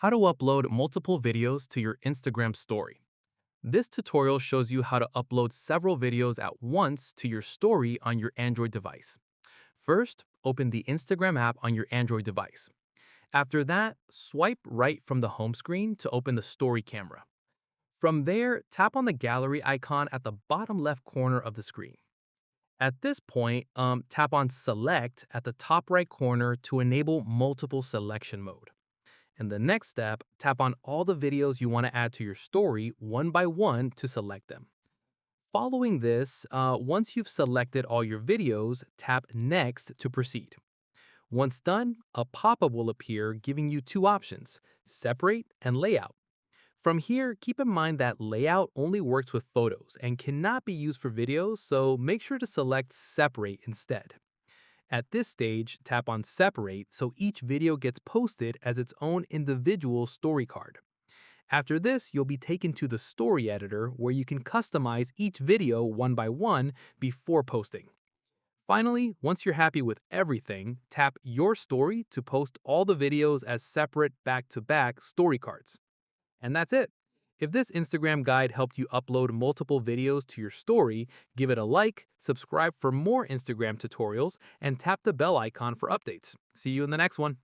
How to upload multiple videos to your Instagram story. This tutorial shows you how to upload several videos at once to your story on your Android device. First, open the Instagram app on your Android device. After that, swipe right from the home screen to open the story camera. From there, tap on the gallery icon at the bottom left corner of the screen. At this point, tap on Select at the top right corner to enable multiple selection mode. In the next step, tap on all the videos you want to add to your story one by one to select them. Following this, once you've selected all your videos, tap Next to proceed. Once done, a pop-up will appear giving you two options, Separate and Layout. From here, keep in mind that Layout only works with photos and cannot be used for videos, so make sure to select Separate instead. At this stage, tap on Separate so each video gets posted as its own individual story card. After this, you'll be taken to the story editor where you can customize each video one by one before posting. Finally, once you're happy with everything, tap Your Story to post all the videos as separate back-to-back story cards. And that's it. If this Instagram guide helped you upload multiple videos to your story, give it a like, subscribe for more Instagram tutorials, and tap the bell icon for updates. See you in the next one.